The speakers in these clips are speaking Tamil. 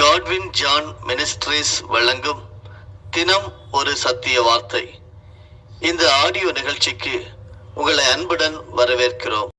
காட்வின் ஜான் மினிஸ்ட்ரீஸ் வழங்கும் தினம் ஒரு சத்திய வார்த்தை. இந்த ஆடியோ நிகழ்ச்சிக்கு உங்களை அன்புடன் வரவேற்கிறோம்.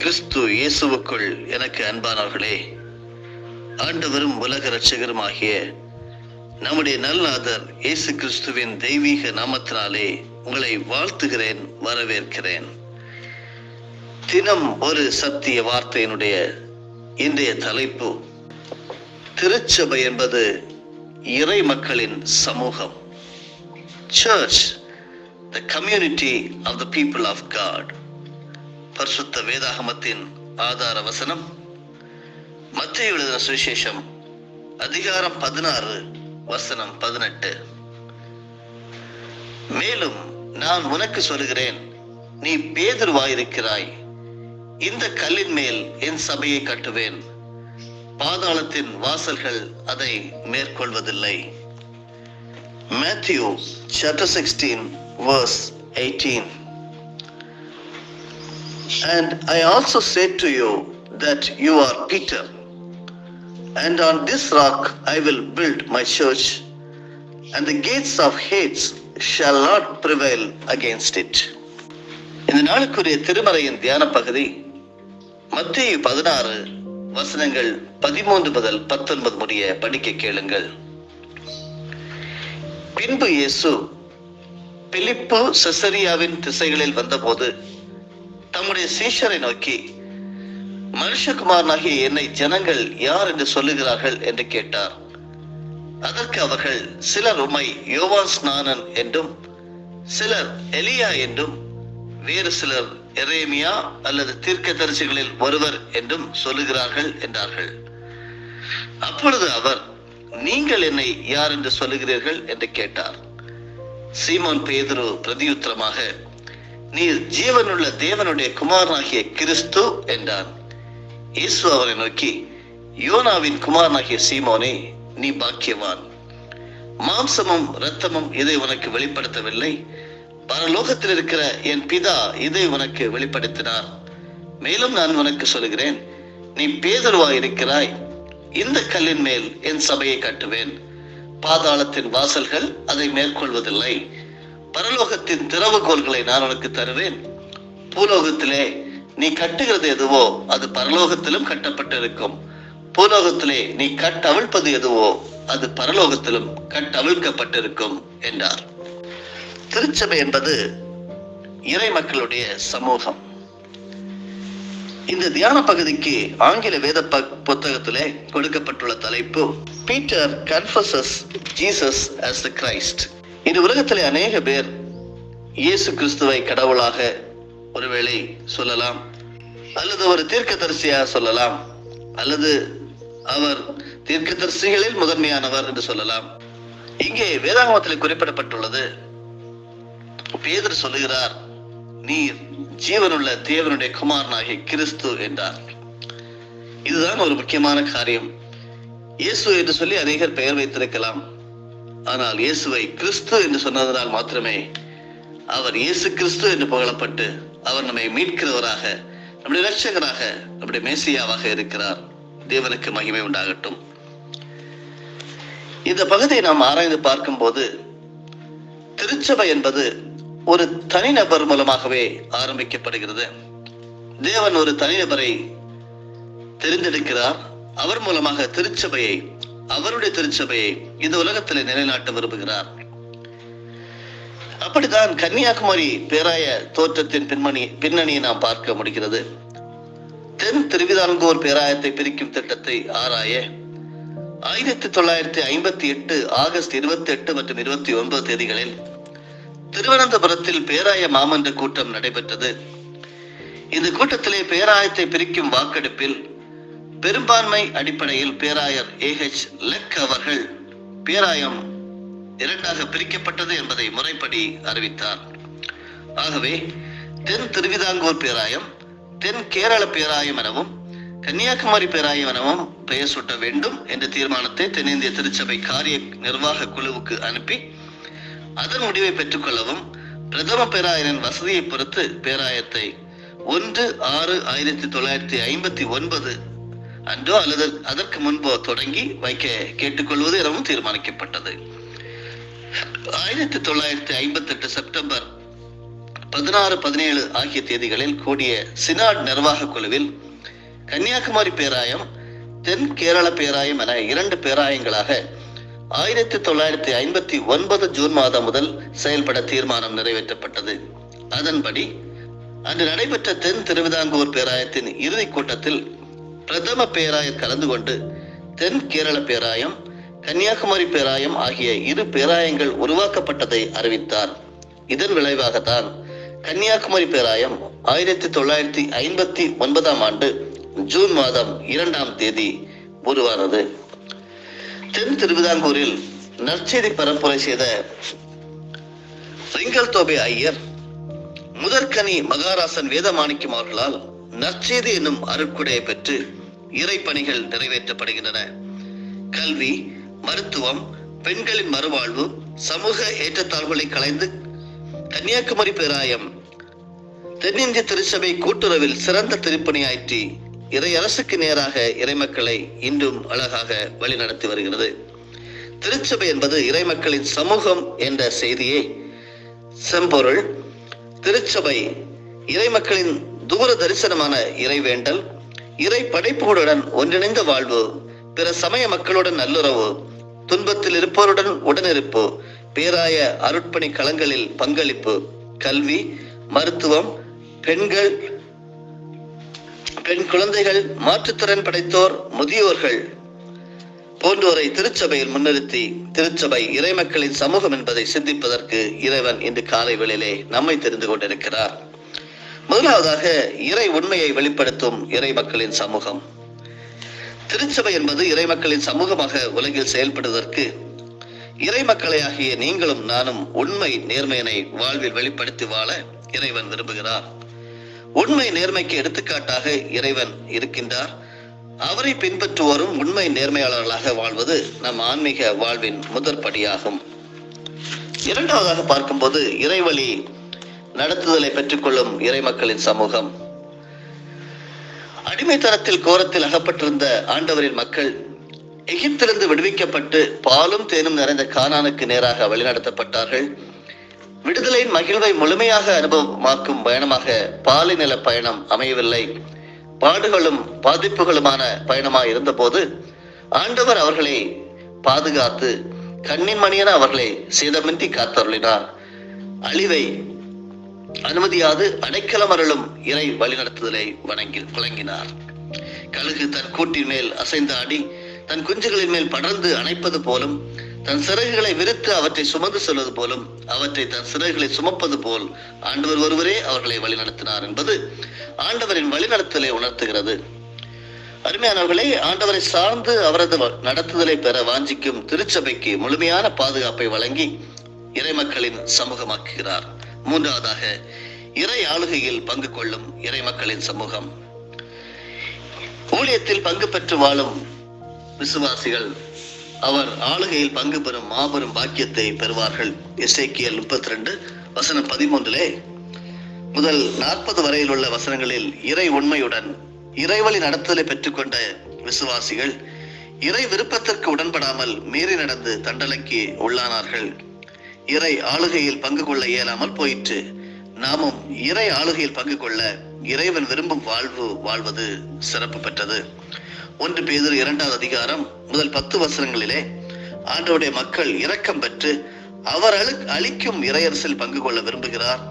கிறிஸ்து இயேசுவுக்குள் எனக்கு அன்பானவர்களே, ஆண்டவரும் உலக இரட்சகரும் ஆகிய நம்முடைய நல்நாதர் இயேசு கிறிஸ்துவின் தெய்வீக நாமத்தினாலே உங்களை வாழ்த்துகிறேன், வரவேற்கிறேன். தினம் ஒரு சத்திய வார்த்தையினுடைய இன்றைய தலைப்பு, திருச்சபை என்பது இறை மக்களின் சமூகம். Church, the community of the people of God. பரிசுத்த வேதாகமத்தின் ஆதார வசனம் மத்தேயு எழுதின சுவிசேஷம் அதிகாரம் 16 வசனம் 18. மேலும் நான் உனக்கு சொல்கிறேன், நீ பேதுருவாயிருக்கிறாய், இந்த கல்லின் மேல் என் சபையை கட்டுவேன், பாதாளத்தின் வாசல்கள் அதை மேற்கொள்வதில்லை. Matthew chapter 16 verse 18. And I also say to you that you are Peter, and on this rock I will build my church, and the gates of Hades shall not prevail against it. இந்த நாளுக்குரிய திருமறையின் தியான பகுதி மத்தேயு 16 வசனங்கள் 13 முதல் 19 முடிய படிக்க கேளுங்கள். பின்பு இயேசு பிலிப்பு செசரியாவின் திசைகளில் வந்தபோது தம்முடைய சீஷரை நோக்கி, மனுஷகுமாரனாகிய என்னை ஜனங்கள் யார் என்று சொல்லுகிறார்கள் என்று கேட்டார். அதற்கு அவர்கள், சிலர் உம்மை யோவான் ஸ்நானன் என்றும், சிலர் எலியா என்றும், வேறு சிலர் எரேமியா அல்லது தீர்க்கதரிசிகளில் ஒருவர் என்றும் சொல்லுகிறார்கள் என்றார்கள். அப்பொழுது அவர், நீங்கள் என்னை யார் என்று சொல்லுகிறீர்கள் என்று கேட்டார். சீமோன் பேதுரு பிரதியுத்தரமாக, நீர் ஜீவனுள்ள தேவனுடைய குமாரனாகிய கிறிஸ்து என்றான். இயேசு அவரை நோக்கி, யோனாவின் குமாரனாகிய சீமோனே, நீ பாக்கியவான், மாம்சமும் இரத்தமும் இதை உனக்கு வெளிப்படுத்தவில்லை, பரலோகத்தில் இருக்கிற என் பிதா இதை உனக்கு வெளிப்படுத்தினார். மேலும் நான் உனக்கு சொல்கிறேன், நீ பேதுருவாய் இருக்கிறாய், இந்த கல்லின் மேல் என் சபையை கட்டுவேன், பாதாளத்தின் வாசல்கள் அதை மேற்கொள்வதில்லை. பரலோகத்தின் திறவுகோல்களை நான் உனக்கு தருவேன். பூலோகத்திலே நீ கட்டுகிறது எதுவோ அது பரலோகத்திலும் கட்டப்பட்டிருக்கும், பூலோகத்திலே நீ கட்டவிழ்ப்பது எதுவோ அது பரலோகத்திலும் கட்டவிழ்க்கப்பட்டிருக்கும் என்றார். திருச்சபை என்பது இறை மக்களுடைய சமூகம். இந்த தியான பகுதிக்கு ஆங்கில வேத புத்தகத்திலே கொடுக்கப்பட்டுள்ள தலைப்பு, Peter confesses Jesus as the Christ. இந்த உலகத்திலே அநேக பேர் இயேசு கிறிஸ்துவை கடவுளாக ஒருவேளை சொல்லலாம், அல்லது ஒரு தீர்க்கதரிசியாக சொல்லலாம், அல்லது அவர் தீர்க்கதரிசிகளில் முதன்மையானவர் என்று சொல்லலாம். இங்கே வேதாகமத்தில் குறிப்பிடப்பட்டுள்ளது, பேதுரு சொல்லுகிறார், நீர் ஜீவனுள்ள தேவனுடைய குமாரனாகிய கிறிஸ்து என்றார். இதுதான் ஒரு முக்கியமான காரியம். இயேசு என்று சொல்லி அநேகர் பெயர் வைத்திருக்கலாம், ஆனால் இயேசுவை கிறிஸ்து என்று சொன்னதனால் மாத்திரமே அவர் இயேசு கிறிஸ்து என்று புகழப்பட்டு அவர் நம்மை மீட்கிறவராக, நம்முடைய இரட்சகராக, நம்முடைய மேசியாவாக இருக்கிறார். தேவனுக்கு மகிமை உண்டாகட்டும். இந்த பகுதியை நாம் ஆராய்ந்து பார்க்கும் போது திருச்சபை என்பது ஒரு தனிநபர் மூலமாகவே ஆரம்பிக்கப்படுகிறது. தேவன் ஒரு தனிநபரை தெரிந்தெடுக்கிறார். அவர் மூலமாக திருச்சபையை, அவருடைய திருச்சபையை இந்த உலகத்தில் நிலைநாட்ட விரும்புகிறார். அப்படித்தான் கன்னியாகுமரி பேராய தோற்றத்தின் பின்னணியை நாம் பார்க்க முடிகிறது. தென் திருவிதாங்கூர் பேராயத்தை பிரிக்கும் திட்டத்தை ஆராய 1958 ஆகஸ்ட் 28 மற்றும் 29 தேதிகளில் திருவனந்தபுரத்தில் பேராய மாமன்ற கூட்டம் நடைபெற்றது. இந்த கூட்டத்திலே பேராயத்தை பிரிக்கும் வாக்கெடுப்பில் பெரும்பான்மை அடிப்படையில் பேராயர் AH லெக் அவர்கள் பேராயம் இரண்டாக பிரிக்கப்பட்டது என்பதை முறைப்படி அறிவித்தார். ஆகவே தென் திருவிதாங்கூர் பேராயம், தென் கேரள பேராயம் எனவும் கன்னியாகுமரி பேராயம் எனவும் பெயர் சூட்ட வேண்டும் என்ற தீர்மானத்தை தென்னிந்திய திருச்சபை காரிய நிர்வாக குழுவுக்கு அனுப்பி அதன் முடிவை பெற்றுக்கொள்ளவும் பிரதம பேராயரின் வசதியை பொறுத்து பேராயத்தை 1/6/1959 அன்றோ அல்லது அதற்கு முன்போ தொடங்கி வைக்க கேட்டுக்கொள்வது எனவும் தீர்மானிக்கப்பட்டது. 1958 செப்டம்பர் 16, 17 ஆகிய தேதிகளில் கூடிய சினாட் நிர்வாக குழுவில் கன்னியாகுமரி பேராயம், தென் கேரள பேராயம் என 2 பேராயங்களாக 1959 ஜூன் மாதம் முதல் செயல்பட தீர்மானம் நிறைவேற்றப்பட்டது. அதன்படி அன்று நடைபெற்ற தென் திருவிதாங்கூர் பேராயத்தின் இறுதி கூட்டத்தில் பிரதம பேராயர் கலந்து கொண்டு தென் கேரள பேராயம், கன்னியாகுமரி பேராயம் ஆகிய 2 பேராயங்கள் உருவாக்கப்பட்டதை அறிவித்தார். இதன் விளைவாகத்தான் கன்னியாகுமரி பேராயம் 1959 ஆண்டு ஜூன் மாதம் 2ஆம் தேதி உருவானது. தென் திருவிதாங்கூரில் நற்செய்தி பரப்புரை செய்த ரிங்கல் தோபே ஐயர், முதற்கனி மகாராசன் வேதமாணிக்கம் அவர்களால் நற்செய்தி என்னும் அருட்கொடையை பெற்று இறை பணிகள் நிறைவேற்றப்படுகின்றன. கல்வி, மருத்துவம், பெண்களின் மறுவாழ்வு, சமூக ஏற்றத்தாழ்வுகளை களைந்து கன்னியாகுமரி பேராயம் தென்னிந்திய திருச்சபை கூட்டுறவில் சிறந்த திருப்பணியாற்றி இறை அரசுக்கு நேராக இறைமக்களை இன்றும் அழகாக வழிநடத்தி வருகிறது. திருச்சபை என்பது இறைமக்களின் சமூகம் என்ற செய்தியை செம்பொருள். திருச்சபை இறைமக்களின் தூர தரிசனமான இறைவேண்டல், இறை படைப்புகளுடன் ஒன்றிணைந்த வாழ்வு, பிற சமய மக்களுடன் நல்லுறவு, துன்பத்தில் இருப்பவருடன் உடனிருப்பு, பேராய அருட்பணி களங்களில் பங்களிப்பு, கல்வி, மருத்துவம், பெண் குழந்தைகள், மாற்றுத்திறன் படைத்தோர், முதியோர்கள் போன்றோரை திருச்சபையில் முன்னிறுத்தி திருச்சபை இறைமக்களின் சமூகம் என்பதை சிந்திப்பதற்கு இறைவன் இன்று காலை வேளையிலே நம்மை தெரிந்து கொண்டிருக்கிறார். முதலாவதாக இறை உண்மையை வெளிப்படுத்தும் இறை மக்களின் சமூகம். திருச்சபை என்பது இறை மக்களின் சமூகமாக உலகில் செயல்படுவதற்கு இறை மக்களை ஆகிய நீங்களும் நானும் உண்மை நேர்மையினை வாழ்வில் வெளிப்படுத்தி வாழ இறைவன் விரும்புகிறார். உண்மை நேர்மைக்கு எடுத்துக்காட்டாக இறைவன் இருக்கின்றார். அவரை பின்பற்றுவோரும் உண்மை நேர்மையாளர்களாக வாழ்வது நம் ஆன்மீக வாழ்வின் முதற்படியாகும். இரண்டாவதாக பார்க்கும்போது இறைவழி நடத்துதலை பெற்றுக்கொள்ளும் இறை மக்களின் சமூகம். அடிமைத்தனத்தில் கோரத்தில் அகப்பட்டிருந்த ஆண்டவரின் மக்கள் எகிப்திலிருந்து விடுவிக்கப்பட்டு பாலும் தேனும் நிறைந்த கானானுக்கு நேராக வழிநடத்தப்பட்டார்கள். விடுதலையின் மகிழ்வை முழுமையாக அனுபவமாக்கும் பயணமாக பாலைநில பயணம் அமையவில்லை. பாடுகளும் பாதிப்புகளுமான பயணமாய் இருந்த போது ஆண்டவர் அவர்களை பாதுகாத்து கண்ணின் மணியென அவர்களை சேதமின்றி காத்தருளினார். அழிவை அனுமதியாது அடைக்கலம் அருளும் இறை வழிநடத்துதலை வழங்கினார். கழுகு தன் கூட்டின் மேல் அசைந்தாடி தன் குஞ்சுகளின் மேல் படர்ந்து அணைப்பது போலும், தன் சிறகுகளை விரித்து அவற்றை சுமந்து செல்வது போலும், அவற்றை தன் சிறகுகளை சுமப்பது போல் ஆண்டவர் ஒருவரே அவர்களை வழிநடத்தினார் என்பது ஆண்டவரின் வழிநடத்தலை உணர்த்துகிறது. அருமையானவர்களே, ஆண்டவரை சார்ந்து அவரது நடத்துதலை பெற வாஞ்சிக்கும் திருச்சபைக்கு முழுமையான பாதுகாப்பை வழங்கி இறைமக்களின் சமூகமாக்குகிறார். மூன்றாவதாக இறை ஆளுகையில் பங்கு கொள்ளும் இறை மக்களின் சமூகம். ஊழியத்தில் பங்கு பெற்று வாழும் விசுவாசிகள் அவர் ஆளுகையில் பங்கு பெறும் மாபெரும் பாக்கியத்தை பெறுவார்கள். எசேக்கியேல் 32 வசனம் 13 முதல் 40 வரையில் உள்ள வசனங்களில் இறை உண்மையுடன் இறைவழி நடத்துதலை பெற்றுக்கொண்ட விசுவாசிகள் இறை விருப்பத்திற்கு உடன்படாமல் மீறி நடந்து தண்டனைக்கு உள்ளானார்கள். இறை ஆளுகையில் பங்கு கொள்ள இயலாமல் போயிற்று. நாமும் இறை ஆளுகையில் பங்கு கொள்ள இறைவன் விரும்பும் வாழ்வு வாழ்வது சிறப்பு பெற்றது. 1 பேதுரு 2வது அதிகாரம் முதல் 10 வசனங்களிலே ஆண்டவருடைய மக்கள் இரக்கம் பெற்று அவர் அளிக்கும் இறையரசில் பங்கு கொள்ள விரும்புகிறார்.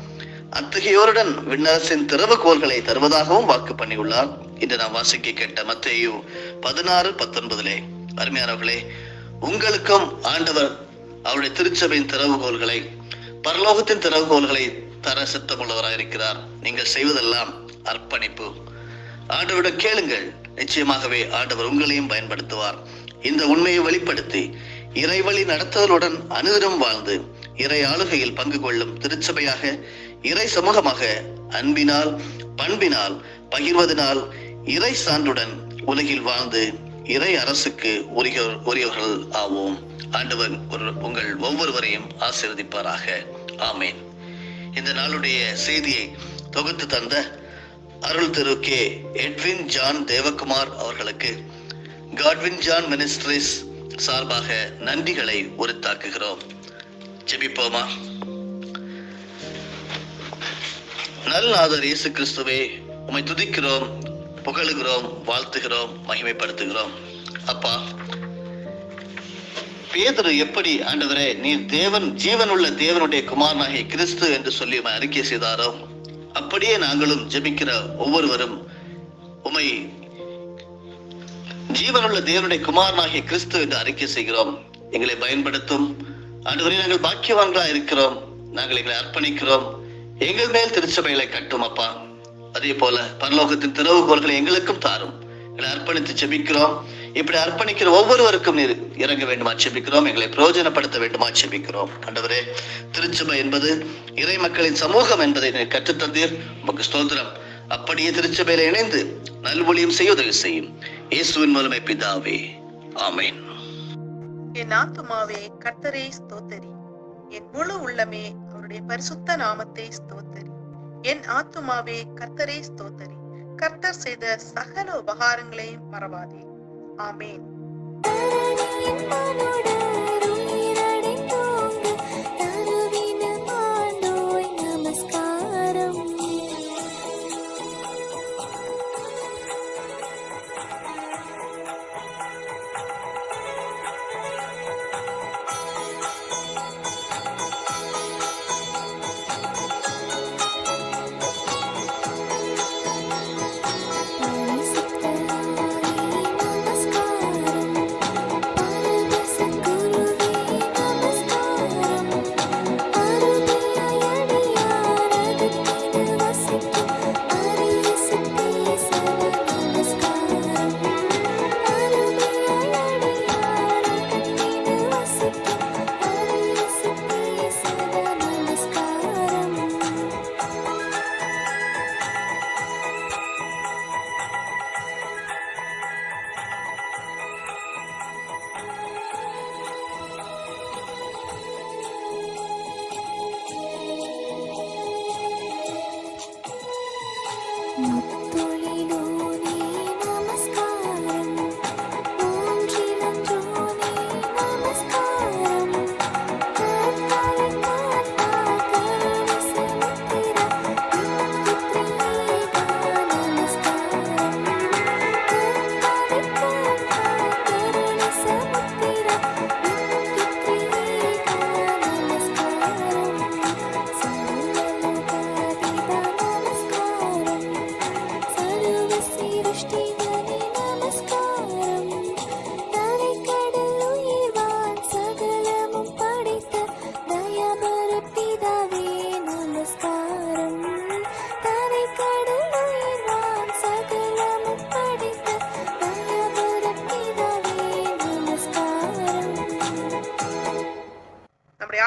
அத்தகையோருடன் விண்ணரசின் திறவுகோல்களை தருவதாகவும் வாக்கு பண்ணியுள்ளார். இன்று நாம் வாசிக்க கேட்ட மத்தேயு 16:19 அருமையானவர்களே, உங்களுக்கும் ஆண்டவர் அவருடைய திருச்சபையின் திறவுகோல்களை, பரலோகத்தின் திறவுகோல்களை தர சித்தமுள்ளவராக இருக்கிறார். நீங்கள் செய்வதெல்லாம் அர்ப்பணிப்பு. ஆண்டவரிடம் கேளுங்கள், நிச்சயமாகவே ஆண்டவர் உங்களையும் பயன்படுத்துவார். இந்த உண்மையை வெளிப்படுத்தி இறைவழி நடத்துதலுடன் அனுதினம் வாழ்ந்து இறை ஆளுகையில் பங்கு கொள்ளும் திருச்சபையாக, இறை சமூகமாக அன்பினால் பண்பினால் பகிர்வதனால் இறை சான்றுடன் உலகில் வாழ்ந்து இறை அரசுக்கு உரியவர்கள் ஆவோம். ஆண்டவர் உங்கள் ஒவ்வொருவரையும் ஆசீர்வதிப்பாராக. ஆமேன். இந்த நாளுடைய செய்தியை தொகுத்து தந்த Arul Thiru K Edwin John Devakumar அவர்களுக்கு காட்வின் ஜான் மினிஸ்ட்ரிஸ் சார்பாக நன்றிகளை உரித்தாக்குகிறோம். ஜெபிப்போமா. நல்நாதர் இயேசு கிறிஸ்துவே, உம்மை துதிக்கிறோம், புகழுகிறோம், வாழ்த்துகிறோம், மகிமைப்படுத்துகிறோம். அப்பா, பேதுரு எப்படி ஆண்டவரே நீர் தேவன், ஜீவனுள்ள தேவனுடைய குமாரனாகிய கிறிஸ்து என்று சொல்லி அறிக்கை செய்தாரோ, அப்படியே நாங்களும் ஜெபிக்கிற ஒவ்வொருவரும் உம்மை ஜீவனுள்ள தேவனுடைய குமாரனாகிய கிறிஸ்து என்று அறிக்கை செய்கிறோம். எங்களை பயன்படுத்தும் ஆண்டவரே, நாங்கள் பாக்கியவான்களா இருக்கிறோம். நாங்கள் எங்களை அர்ப்பணிக்கிறோம். எங்கள் மேல் திருச்சபைகளை கட்டும் அப்பா. அதே போல பரலோகத்தின் திறவுகோல்களை எங்களுக்கும் தாரும். எங்களை அர்ப்பணித்து ஜெபிக்கிறோம். இப்படி அர்ப்பணிக்கிற ஒவ்வொருவருக்கும் நீர் இறங்க வேண்டுமா ஜெபிக்கிறோம். எங்களை பிரயோஜனப்படுத்த வேண்டுமா ஜெபிக்கிறோம். ஆண்டவரே, திருச்சபை என்பது இறை மக்களின் சமூகம் என்பதை நீர் கற்றுத்தந்தீர். உமக்கு ஸ்தோத்திரம். அப்படியே திருச்சபையில இணைந்து நல்வழியும் செய்ய உதவி செய்யும். இயேசுவின் மூலமே பிதாவே, ஆமேன். என் ஆத்துமாவே கர்த்தரை ஸ்தோத்தரி, என் முழு உள்ளமே அவருடைய பரிசுத்த நாமத்தை ஸ்தோத்தரி. என் ஆத்துமாவே கர்த்தரை ஸ்தோத்தரி, கர்த்தர் செய்த சகல உபகாரங்களையும் மறவாதே. ஆமேன்.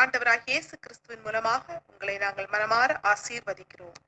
ஆண்டவராகிய இயேசு கிறிஸ்துவின் மூலமாக உங்களை நாங்கள் மனமாற ஆசீர்வதிக்கிறோம்.